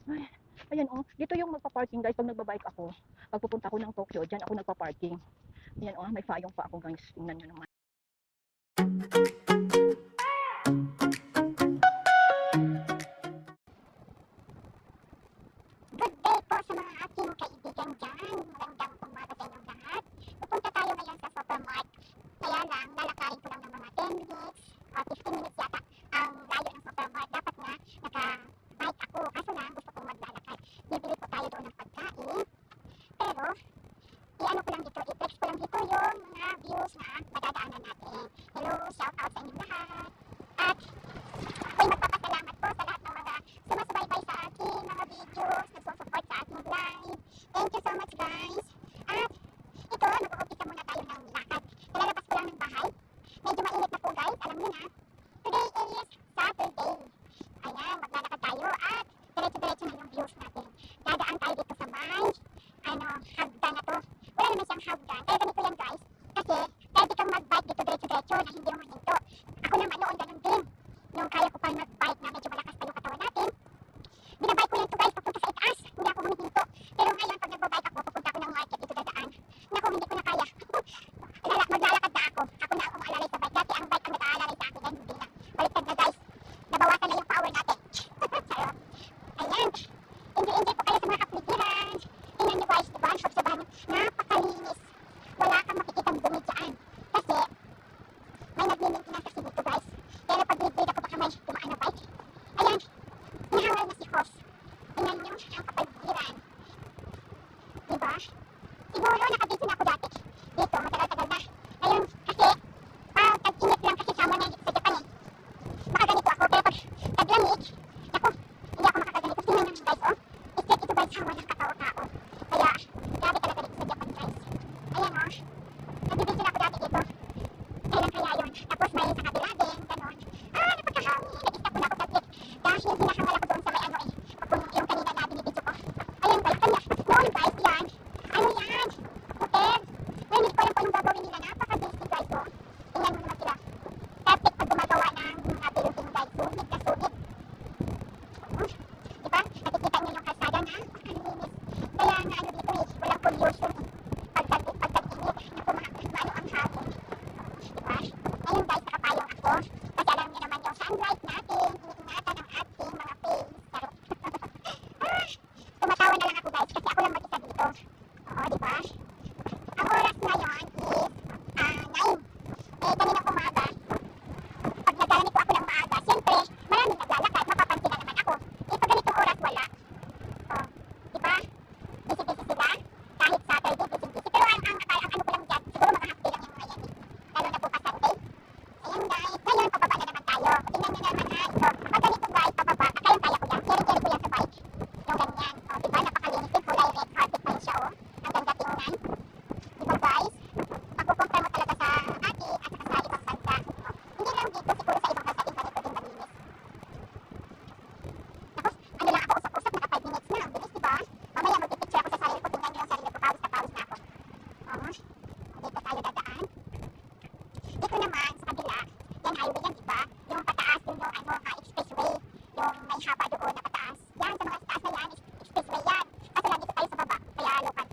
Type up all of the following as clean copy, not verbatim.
Ay, ayan oh, dito yung magpa-parking guys 'pag nagba-bike ako. 'Pag pupunta ako ng Tokyo, diyan ako nagpa-parking. Ayan oh, may payong pa ako guys, tingnan niyo naman. Good day po sa mga aking kaibigan dyan. Magandang umaga sa inyong lahat. Pupunta tayo ngayon sa supermarket. Kaya lang, lalakarin ko lang ng mga 10 minutes o 15 minutes yata ang layo ng supermarket. Dapat nga, naka-bike ako. Kaso lang, gusto kong maglalakad. Bibili po tayo doon ng pagkain. Pero, i-ano ko lang dito, i-text ko lang dito yung mga views na madadaanan natin. Hello, shout out sa inyong lahat. At ako'y magpapasalamat po sa lahat ng mga sumasubaybay sa aking mga videos, nagsusupport sa aking live. Thank you so much guys. At ito, mag-uumpisa muna tayo ng lakad. Kalalabas ko lang ng bahay. Medyo mainit na po guys, alam niyo na. Today is Saturday. Ayan, maglalakad tayo at diretso-diretso na yung views natin. Dadaan tayo dito sa may, hagdan na to. Wala naman siyang hagdan. Kaya ganito yan guys. Kasi, pwede kang mag-bike dito diretso-diretso na hindi huminto. Ako naman noon ganun din. Yung kaya ko pa mag-bike na medyo malakas pa yung katawan natin. Binabike ko yan to guys papunta sa itaas. Hindi ako humihinto. Pero ngayon pag nagbabike ako, papunta ako ng market dito dadaan. Naku, hindi ko na kaya. Maglalakad na ako. Ako na ako maalalay sa bike. Dati ang bike ang nag-aalalay sa akin. Yan hindi na. Baliktad na guys. Nabawasan na yung power natin. Charot. Ayan. Hindi po kayo sa mga kapligiran. Tingnan nyo guys, diba? Obserbahan nyo. Napakalinis. Wala kang makikitang dumi dyan. Kasi, may nagmi-maintenance kasi dito guys. Kaya napag-grade ako baka may dumaan na bike. Ayan. Hinahangal na si Hoss. Tingnan nyo ang kapaligiran. Diba? Siguro nakabisi na ako dati. Dito, matagal-tagal na. Ngayon, kasi, tag-init lang kasi summer na dito sa Japan eh. Makaganito ako, pero pag taglamig, naku, hindi ako makakaganito. Tingnan nyo guys, oh. Straight ito guys, summer ng katao-tao. Kaya, grabe talaga dito sa Japan guys. Ayan oh. Nagbibisi na ako dati dito. Kailan kaya yun? Tapos may sa kabila din, ganon. Napagkahangin. Nag-stop ko na ako saglit. Dahil hinahangal ako doon sa may ano eh. Yung kanina na binibidyo ko. Ayan guys, kanya. Noon guys, yan. Ano yan? Hotel. Ngayon hindi ko alam kung anong gagawin nila. Napaka-busy guys oh. Tingnan mo naman sila. Perfect pag gumagawa ng building guys. Sulit na sulit. Diba? Nakikita nyo yung kalsada na napakalinis. Kaya nga ano dito eh, walang pollution eh. Pag-init, naku maano ang hangin. Diba? Ayun guys, nakapayong ako. Kasi alam niyo naman yung sunlight natin, iniingatan ang ating mga face. Charot. Tumatawa na lang ako guys, kasi ako lang mag-isa dito. Oo, diba? Ang oras ngayon is 9. Kaninang umaga, pag nagganito ako ng maaga, siyempre, maraming naglalakad, mapapansin na naman ako. Pag ganitong oras, wala. Oh, diba? Busy-busy sila. Kahit Saturday, busy-busy. Pero ang ano ko lang dyan, siguro mga half day lang yung mga yan eh. Lalo na bukas Sunday. Ayun guys, ngayon pababa na naman tayo. Tingnan nyo naman ha, ito. Kapag ganito guys, pababa, kayang-kaya ko yan. Carry-carry ko yan sa bike. Yung ganyan. O, diba? Napakalinis din. Kulay red carpet pa rin siya, oh. Ang ganda tingnan. Diba guys? Makukumpara mo talaga sa atin at saka sa ibang bansa. O, hindi lang dito, siguro sa ibang bansa din ganito din malinis. Tapos, ano lang ako usap-usap, naka 5 minutes na. Ang bilis, diba? Mamaya magpipicture ako sa sarili ko. Tingnan nyo yung sarili ko. Pawis na ako. O, dito tayo dadaan. Dito naman, sa kabila, yan highway yan, diba? Yung pataas, yung expressway. Yung may haba doon na pataas. Yan, sa mga taas na yan, expressway yan. Kaso lang dito tayo sa baba, kaya local.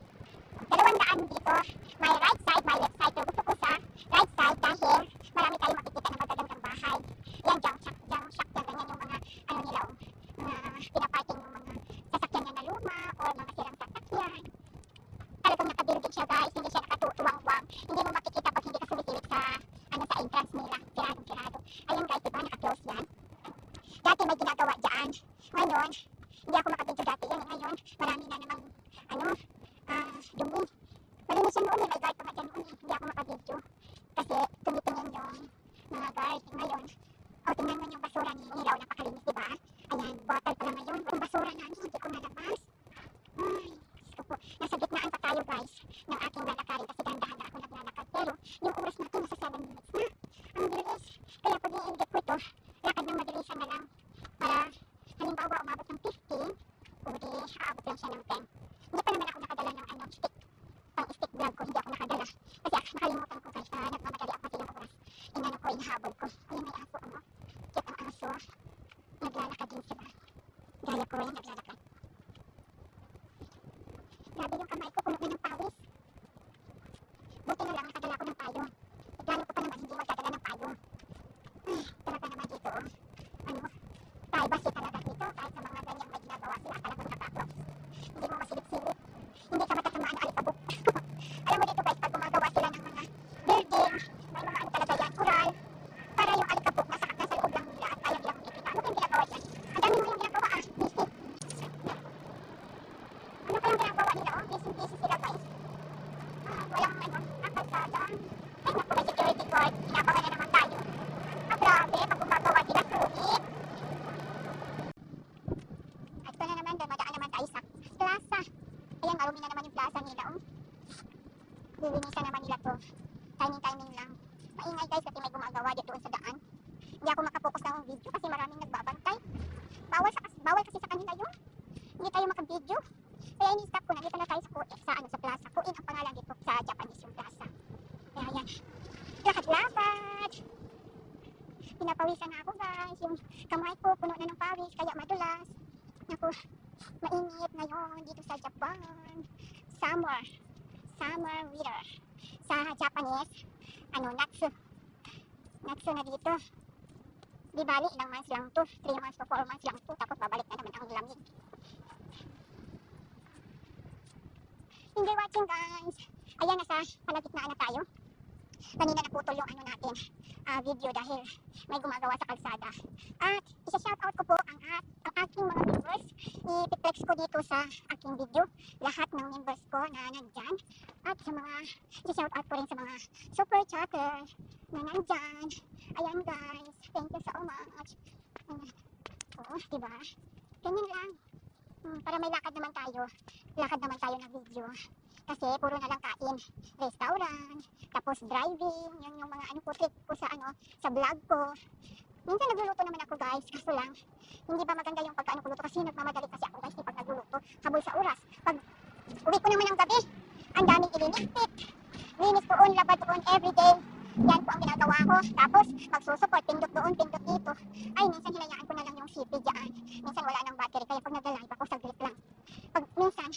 200 dito, may right side, may left side. Pero gusto ko sa right side dahil marami tayong makikita na magagandang bahay. Yan, junk shop, yan, ganyan yung mga, ano nila, pinaparking yung mga sasakyan niya na luma o mga sirang sasakyan. Talagang naka-building siya guys, hindi siya nakatuwang-wang. Hindi mo makikita pag hindi ka sumisilip sa sa entrance nila. Siradong-sirado. Ayun guys, diba? Naka-close yan. Dati may ginagawa dyan. Ngayon, hindi ako makabidyo dati yan. Ngayon, marami na namang, dumi. Malinis yan noon eh. May guard pa nga dyan noon eh. Hindi ako makabidyo. Kasi, tumitingin yung mga guard. Ngayon, tingnan mo yung basura ni Nilaw. Napakalinis, diba? Ayan, bottle pa naman yun. Yung basura namin, hindi ko nalabas. Ay, gusto ko. Nasa gitnaan pa tayo guys ng aking lalakarin kasi dahan-dahan na ako naglalakad. Pero yung oras natin nasa 7 minutes na. Ang bilis. Kaya pag i-edit ko ito, lakad ng madalisan na lang. Para halimbawa umabot ng 15, o di aabot lang siya ng 10. Hindi pa naman ako nakadala ng stick. Pang-stick vlog ko, hindi ako nakadala. Kasi nakalimutan ko guys, nagmamadali ako kasi yung oras. Inano ko, inahabol ko. Ayun may aso, ano? Cute ang aso. Naglalakad din sila. Gaya ko rin, naglalakad. Grabe yung kamay ko, puno na ng pawis. Buti na lang nakadala ko ng payong. Plano ko pa naman hindi magdadala ng payong. Ay, talaga naman dito. Ano, privacy talaga dito. Kahit sa mga ganyang may ginagawa sila, talagang nakaprops. Hindi mo masilip-silip. Hindi ka matatamaan ng alikabok. Alam mo dito guys, pag gumagawa sila ng mga building, may mga ano talaga yan, kural, para yung alikabok nasa loob lang nila at kaya nila kung kikita. Ano kayong ginagawa dyan? Ang dami mo yung ginagawa busy. Ano kayong ginagawa nila busy sila guys. Walang nakasada. Ay naku, may security guard, inabangan na naman tayo. Grabe, pag gumagawa sila, sulit. At ito na naman, dumadaan naman tayo sa plaza. Ayan, marumi na naman yung plaza nila, lilinisan naman nila to. Timing lang. Maingay guys kasi may gumagawa dito doon sa daan. Hindi ako makapokus ng video kasi maraming nagbabantay. Bawal kasi sa kanila yun. Hindi tayo makabideo. Kaya ini-stop ko na. Dito na tayo sa plaza. Kuin ang pangalan dito sa Japanese yung plaza. Kaya yan. Lakad-lakad. Pinapawisan na ako guys. Yung kamay ko puno na ng pawis kaya madulas. Naku, mainit ngayon dito sa Japan. Summer weather. Sa Japanese, natsu na dito. Di bali, ilang months lang to. 3 months to 4 months lang to. Tapos babalik na naman ang lamig. Enjoy watching guys. Ayan, nasa palagitnaan na tayo. Kanina naputol yung natin, video dahil may gumagawa sa kalsada. At isa-shoutout ko po ang aking mga viewers. I-flex ko dito sa aking video lahat ng members ko na nandyan. At sa mga isa-shoutout ko rin sa mga super chatter na nandyan. Ayan guys, thank you so much. Diba? Ganyan lang. Para may lakad naman tayo na video. Kasi puro na lang kain, restaurant, tapos driving, yun yung mga trip ko sa vlog ko. Minsan nagluluto naman ako guys, kaso lang, hindi ba maganda yung pagkaano ko luto kasi nagmamadali kasi ako guys, pag nagluluto, habol sa oras. Pag uwi ko naman ng gabi, ang daming ililigpit, linis doon, labad doon, everyday. Yan po ang ginagawa ko. Tapos, magsusupport, pindot doon, pindot dito. Ay, minsan hinayaan ko na lang yung CP dyan. Minsan wala nang battery, kaya pag nag-live ako, saglit lang. Pag minsan,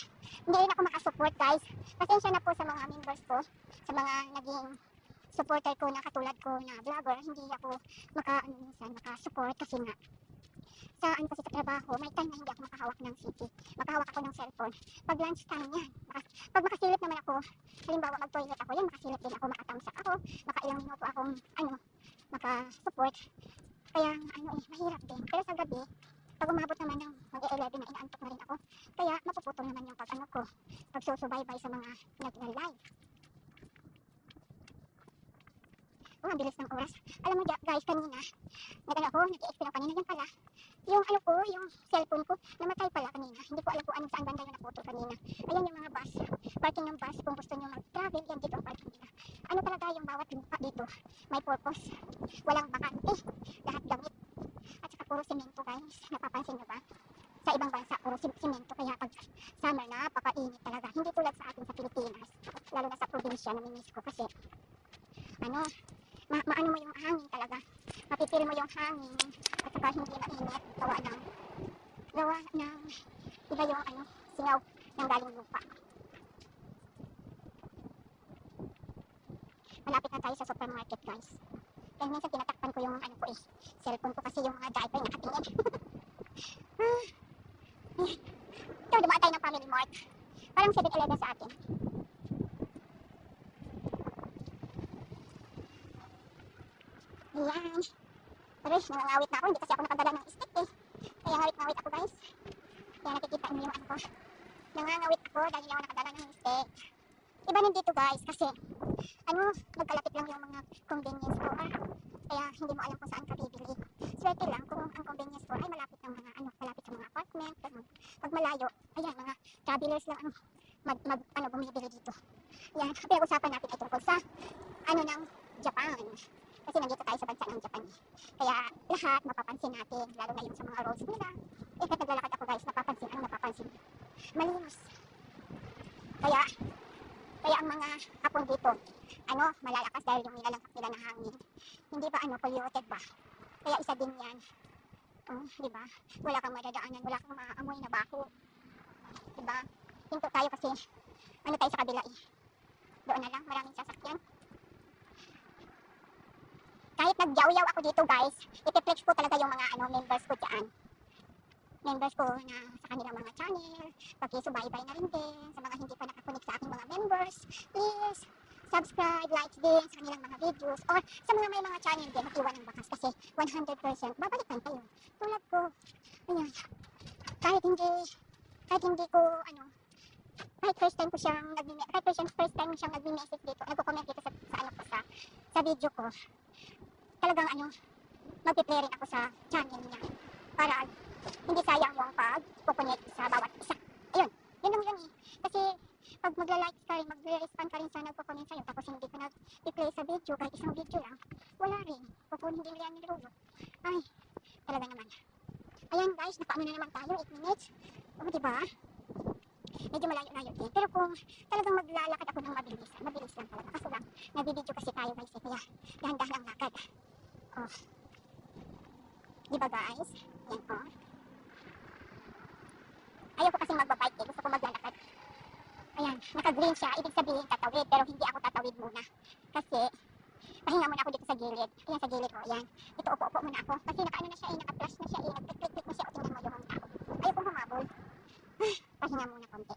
hindi rin ako makasupport guys. Pasensya na po sa mga members ko, sa mga naging supporter ko na katulad ko na vlogger. Hindi ako minsan makasupport kasi nga, kasi sa trabaho, may time na hindi ako makahawak ng CP. Makahawak ako ng cellphone. Pag lunch time yan. Pag makasilip naman ako, halimbawa mag-toilet ako, yan makasilip din ako, makatamsak ako, makailang minuto akong makasupport. Kaya mahirap din. Pero sa gabi, pag umabot naman ng mag-11 na inaantok na rin ako. Kaya mapuputol naman yung pagsusubaybay sa mga nag-live. Ang bilis ng oras. Alam mo guys, kanina, nag-i-explain ako kanina, yan pala. Yung yung cellphone ko, namatay pala kanina. Hindi ko alam kung anong saan banda yung naputol kanina. Ayan yung mga bus, parking ng bus, kung gusto nyo mag-travel, yan dito ang parking nila. Ano talaga yung bawat lupa dito, may purpose. Walang bakante, lahat gamit. At saka puro semento guys, napapansin nyo ba? Sa ibang bansa, puro semento, kaya pag summer na, napakainit talaga. Hindi tulad sa atin sa Pilipinas, lalo na sa probinsya, namimiss ko kasi, maano mo yung hangin talaga. Mapipili mo yung hangin at saka hindi mainit. Gawa ng iba yung singaw ng galing lupa. Malapit na tayo sa supermarket guys. Kaya minsan tinatakpan ko yung cellphone ko kasi yung mga diaper nakatingin. Ito, dumaan tayo ng Family Mart. Parang 7-Eleven sa atin. Ayan. Pero nangangawit na ako. Hindi kasi ako nakadala ng stick Kaya ngawit ako guys. Kaya nakikita niyo yung ko. Nangangawit ako dahil ako nakadala ng stick. Iba din dito guys kasi magkalapit lang yung mga convenience store. Kaya hindi mo alam kung saan ka bibili. Swerte lang kung ang convenience store ay malapit ng mga malapit sa mga apartment. Pag malayo, ayan, mga travelers lang bumibili dito. Yan, pinag-usapan natin ay tungkol sa ng Japan. Kasi nandito tayo sa bansa ng Japan. Kaya lahat mapapansin natin, lalo na yung sa mga roads nila. Kahit naglalakad ako guys, napapansin. Malinis. Kaya ang mga hapon dito, malalakas dahil yung nilalangkap nila na hangin. Hindi ba polluted ba? Kaya isa din yan. Di ba? Wala kang madadaanan, wala kang maamoy na baho. Di ba? Hinto tayo tayo kasi ano tayo sa kabila eh. Doon na lang, maraming sasakyan. Kahit nagyaw-yaw ako dito guys, ipiplex ko talaga yung mga members ko dyan. Members ko na sa kanilang mga channel, pakisubaybay na rin din sa mga hindi pa nakakunik sa aking mga members. Please, subscribe, like din sa kanilang mga videos or sa mga may mga channel din, mag-iwan ng bakas kasi 100% babalikan kayo. Tulad ko, ayan, kahit hindi ko, kahit first time siyang nagme-message dito, nagko-comment dito sa video ko, talagang magpi-play rin ako sa channel niya para hindi sayang yung pag-connect sa bawat isa. Ayun, yun lang yun eh. Kasi pag magla-like ka rin, magre-respond ka rin sa nagko-comment sa'yo, tapos hindi ka nag-play sa video, kahit isang video lang, wala rin. Hindi nila nilulog. Ay, talaga naman. Ayan guys, nakaano na naman tayo, 8 minutes. O, diba? Medyo malayo-layo din. Pero kung talagang maglalakad ako ng mabilis lang talaga. Kaso lang, nabibideo kasi tayo guys eh, kaya dahan-dahan lang lakad. Oh. Diba guys? Yan po. Ayaw ko kasi magbabike eh, gusto ko maglalakad. Ayan, naka-green siya, ibig sabihin tatawid, pero hindi ako tatawid muna. Kasi, pahinga muna ako dito sa gilid. Ayan sa gilid ko, ayan. Dito upo-upo muna ako. Kasi naka-ano na siya eh, naka-flash na siya eh, nag-click-click na siya. O tingnan mo yung tao. Ayaw kong humabol. Pahinga muna konti.